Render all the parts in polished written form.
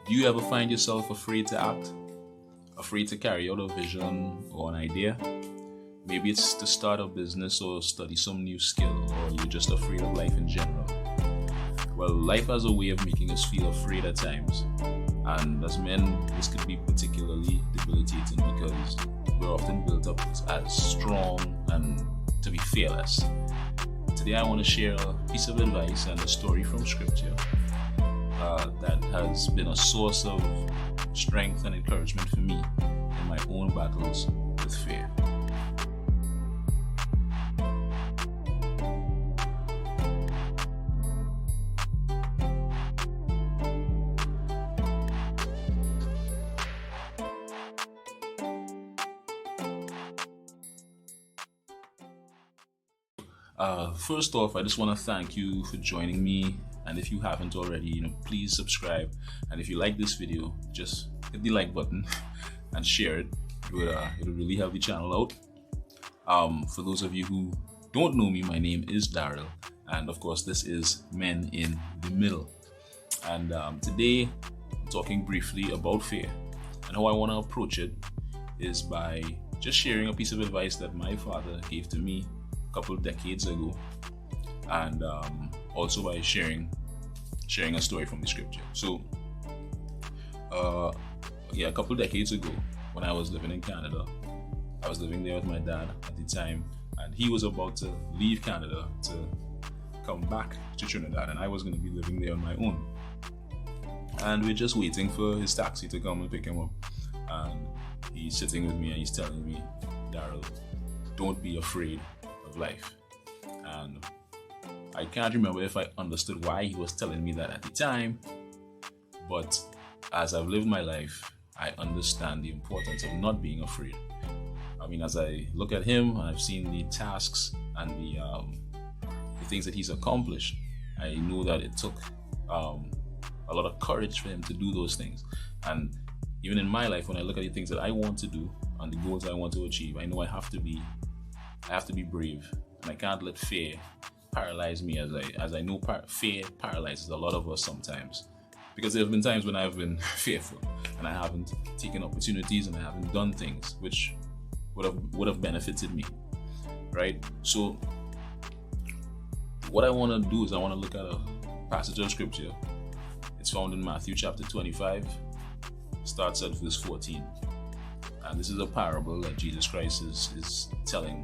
Do you ever find yourself afraid to act? Afraid to carry out a vision or an idea? Maybe it's to start a business or study some new skill, or you're just afraid of life in general. Well, life has a way of making us feel afraid at times. And as men, this could be particularly debilitating because we're often built up as strong and to be fearless. Today, I want to share a piece of advice and a story from Scripture that has been a source of strength and encouragement for me in my own battles with fear. First off, I just want to thank you for joining me. And if you haven't already, please subscribe. And if you like this video, just hit the like button and share it. It'll really help the channel out. For those of you who don't know me, my name is Daryl. And of course, this is Men in the Middle. And today, I'm talking briefly about fear. And how I want to approach it is by just sharing a piece of advice that my father gave to me a couple of decades ago, and also by sharing a story from the scripture. So a couple of decades ago, when I was living in Canada, I was living there with my dad at the time, and he was about to leave Canada to come back to Trinidad, and I was going to be living there on my own. And we're just waiting for his taxi to come and pick him up, and he's sitting with me and he's telling me, Daryl, don't be afraid of life. And I can't remember if I understood why he was telling me that at the time, but as I've lived my life, I understand the importance of not being afraid. I mean, as I look at him and I've seen the tasks and the things that he's accomplished, I know that it took a lot of courage for him to do those things. And even in my life, when I look at the things that I want to do and the goals I want to achieve, I know I have to be brave, and I can't let fear paralyze me, as I know fear paralyzes a lot of us sometimes. Because there have been times when I've been fearful and I haven't taken opportunities and I haven't done things which would have benefited me, right? So what I want to do is I want to look at a passage of scripture. It's found in Matthew chapter 25, starts at verse 14. And this is a parable that Jesus Christ is telling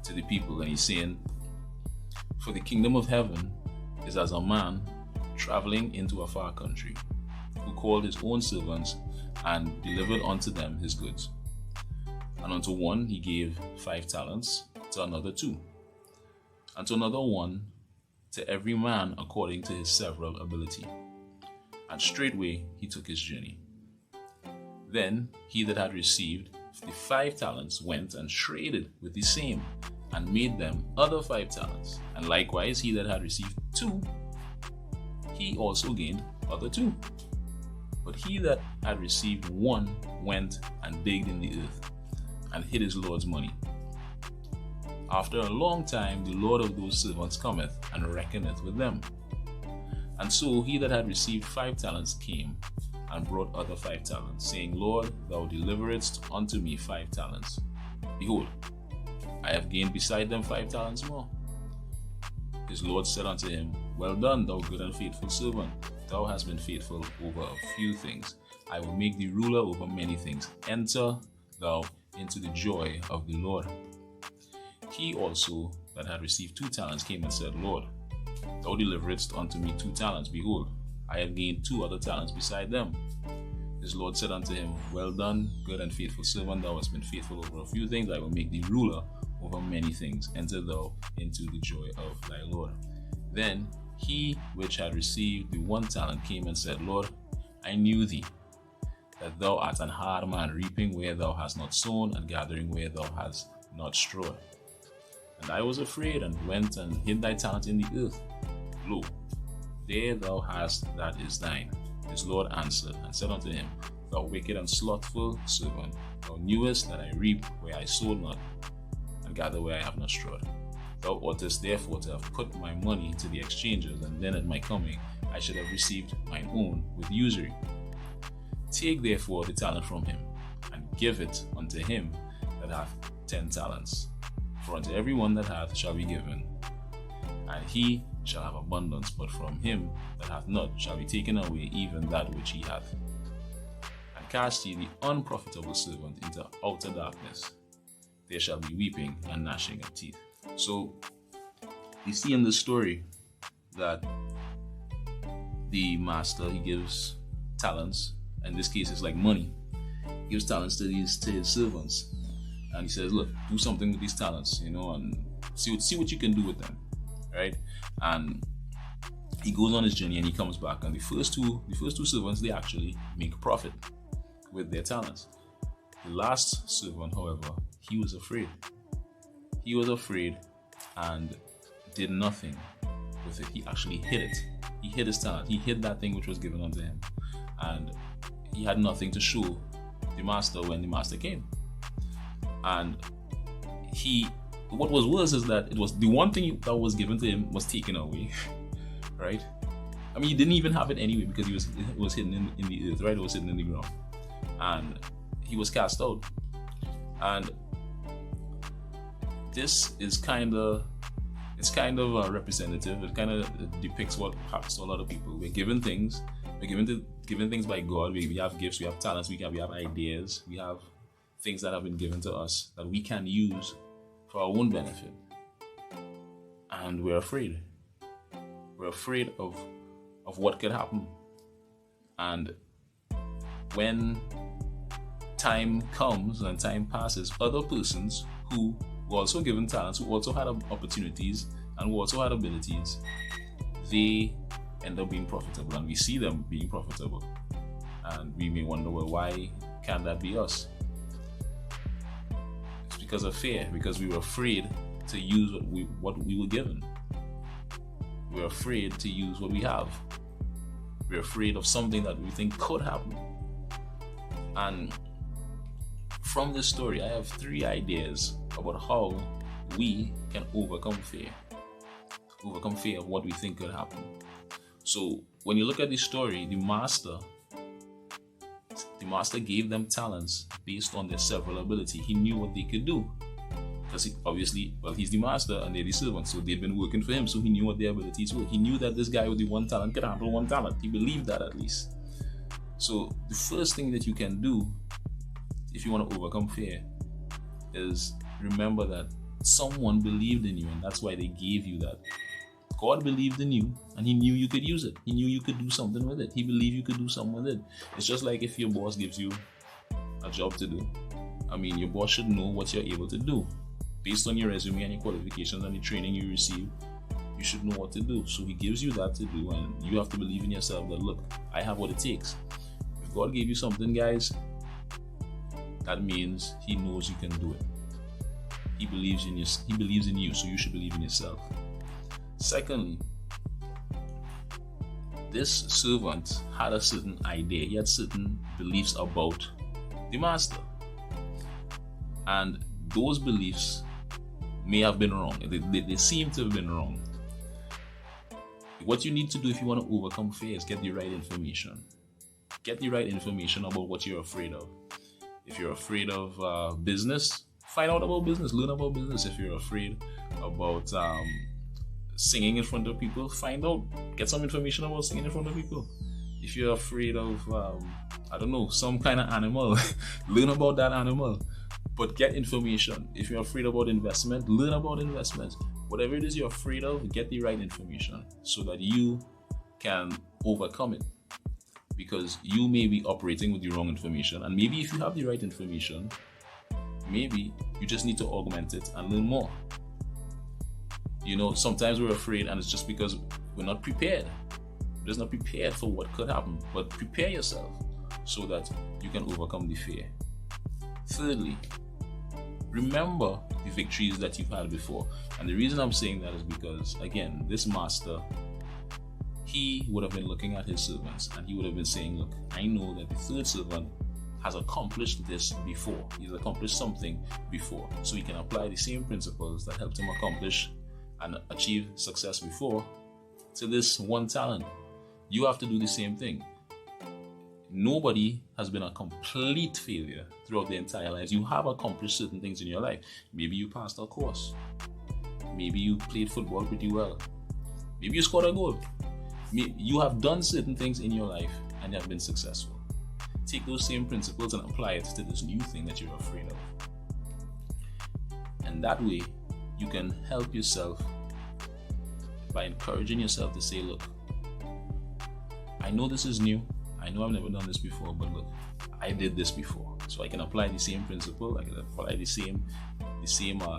to the people, and he's saying, for the kingdom of heaven is as a man traveling into a far country, who called his own servants and delivered unto them his goods. And unto one he gave 5 talents, to another 2, and to another 1, to every man according to his several ability. And straightway he took his journey. Then he that had received the 5 talents went and traded with the same, and made them other 5 talents. And likewise he that had received 2, he also gained other 2. But he that had received 1 went and digged in the earth, and hid his Lord's money. After a long time the Lord of those servants cometh, and reckoneth with them. And so he that had received 5 talents came, and brought other 5 talents, saying, Lord, thou deliveredst unto me 5 talents. Behold, I have gained beside them 5 talents more. His Lord said unto him, well done, thou good and faithful servant. Thou hast been faithful over a few things. I will make thee ruler over many things. Enter thou into the joy of the Lord. He also that had received 2 talents came and said, Lord, thou deliveredst unto me 2 talents. Behold, I have gained 2 other talents beside them. His Lord said unto him, well done, good and faithful servant. Thou hast been faithful over a few things. I will make thee ruler over many things. Enter thou into the joy of thy Lord. Then he which had received the 1 talent came and said, Lord, I knew thee, that thou art an hard man, reaping where thou hast not sown, and gathering where thou hast not strawed. And I was afraid, and went and hid thy talent in the earth. Lo, there thou hast that is thine. His Lord answered and said unto him, thou wicked and slothful servant, thou knewest that I reap where I sowed not, and gather where I have not strawed. Thou oughtest therefore to have put my money to the exchangers, and then at my coming I should have received mine own with usury. Take therefore the talent from him, and give it unto him that hath 10 talents. For unto everyone that hath shall be given, and he shall have abundance, but from him that hath not shall be taken away even that which he hath. And cast ye the unprofitable servant into outer darkness. There shall be weeping and gnashing of teeth. So, you see in this story that the master, he gives talents. In this case, it's like money. He gives talents to his servants, and he says, "Look, do something with these talents, and see what you can do with them, right?" And he goes on his journey, and he comes back, and the first two servants, they actually make profit with their talents. The last servant, however, he was afraid. He was afraid and did nothing with it. He actually hid it. He hid his talent. He hid that thing which was given unto him, and he had nothing to show the master when the master came. And what was worse is that it was the one thing that was given to him was taken away, right? I mean, he didn't even have it anyway because it was hidden in the earth, right? It was hidden in the ground, and he was cast out. And this is kind of representative. It kind of depicts what happens to a lot of people. We're given things. We're given things by God. We have gifts. We have talents. We have ideas. We have things that have been given to us that we can use for our own benefit. And we're afraid. We're afraid of what could happen. And when time comes and time passes, other persons who were also given talents, who also had opportunities, and who also had abilities, they end up being profitable, and we see them being profitable. And we may wonder, well, why can't that be us? It's because of fear, because we were afraid to use what we were given. We're afraid to use what we have. We're afraid of something that we think could happen. And from this story, I have 3 ideas about how we can overcome fear. Overcome fear of what we think could happen. So when you look at the story, the master gave them talents based on their several ability. He knew what they could do. Because he's the master and they're the servants, so they've been working for him, so he knew what their abilities were. He knew that this guy with the 1 talent could handle 1 talent. He believed that, at least. So the first thing that you can do if you want to overcome fear is remember that someone believed in you, and that's why they gave you that. God believed in you, and he knew you could use it. He knew you could do something with it. He believed you could do something with it. It's just like if your boss gives you a job to do. I mean, your boss should know what you're able to do. Based on your resume and your qualifications and the training you receive, you should know what to do. So he gives you that to do, and you have to believe in yourself that, look, I have what it takes. If God gave you something, guys, that means he knows you can do it. He believes in you, so you should believe in yourself. Secondly, this servant had a certain idea. He had certain beliefs about the master. And those beliefs may have been wrong. They seem to have been wrong. What you need to do if you want to overcome fear is get the right information. Get the right information about what you're afraid of. If you're afraid of business, find out about business. Learn about business. If you're afraid about singing in front of people, find out. Get some information about singing in front of people. If you're afraid of, some kind of animal, learn about that animal. But get information. If you're afraid about investment, learn about investments. Whatever it is you're afraid of, get the right information so that you can overcome it. Because you may be operating with the wrong information, and maybe if you have the right information, maybe you just need to augment it and learn more. Sometimes we're afraid, and it's just because we're not prepared. We're just not prepared for what could happen. But prepare yourself so that you can overcome the fear. Thirdly, remember the victories that you've had before. And the reason I'm saying that is because, again, this master, he would have been looking at his servants and he would have been saying, look, I know that the third servant has accomplished this before. He's accomplished something before. So he can apply the same principles that helped him accomplish and achieve success before to this 1 talent. You have to do the same thing. Nobody has been a complete failure throughout their entire lives. You have accomplished certain things in your life. Maybe you passed a course. Maybe you played football pretty well. Maybe you scored a goal. You have done certain things in your life and you have been successful. Take those same principles and apply it to this new thing that you're afraid of. And that way, you can help yourself by encouraging yourself to say, look, I know this is new. I know I've never done this before, but look, I did this before. So I can apply the same principle, I can apply the same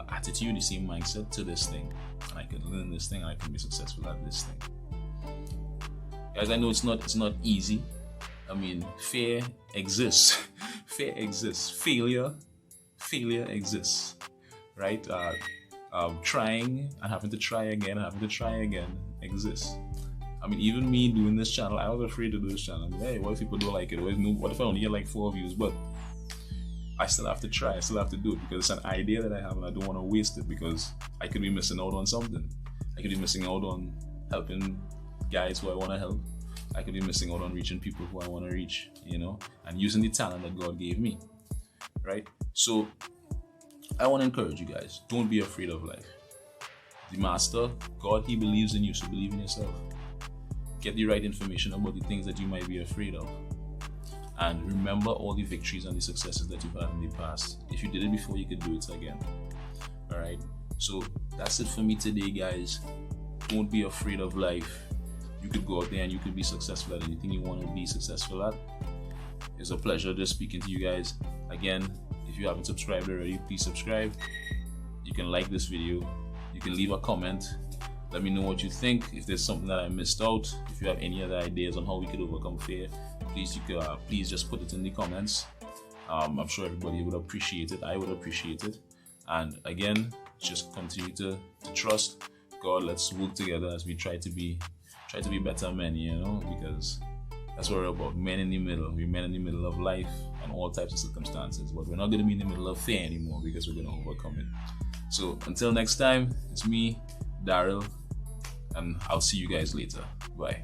attitude, the same mindset to this thing. And I can learn this thing and I can be successful at this thing. Guys, I know it's not easy. I mean, fear exists. Fear exists. Failure exists. Right? Trying and having to try again exists. I mean, even me doing this channel, I was afraid to do this channel. I mean, hey, what if people don't like it? What if I only get like 4 views? But I still have to try. I still have to do it because it's an idea that I have and I don't want to waste it because I could be missing out on something. I could be missing out on helping guys who I want to help. I could be missing out on reaching people who I want to reach, and using the talent that God gave me, right? So I want to encourage you guys, don't be afraid of life. The Master, God, He believes in you, so believe in yourself. Get the right information about the things that you might be afraid of. And remember all the victories and the successes that you've had in the past. If you did it before, you could do it again. All right. So that's it for me today, guys. Don't be afraid of life. You could go out there and you could be successful at anything you want to be successful at. It's a pleasure just speaking to you guys. Again, if you haven't subscribed already, please subscribe. You can like this video. You can leave a comment. Let me know what you think. If there's something that I missed out, if you have any other ideas on how we could overcome fear, please just put it in the comments. I'm sure everybody would appreciate it. I would appreciate it. And again, just continue to trust God. Let's work together as we try to be better men, because that's what we're about. Men in the middle. We're men in the middle of life and all types of circumstances. But we're not going to be in the middle of fear anymore because we're going to overcome it. So until next time, it's me, Daryl, and I'll see you guys later. Bye.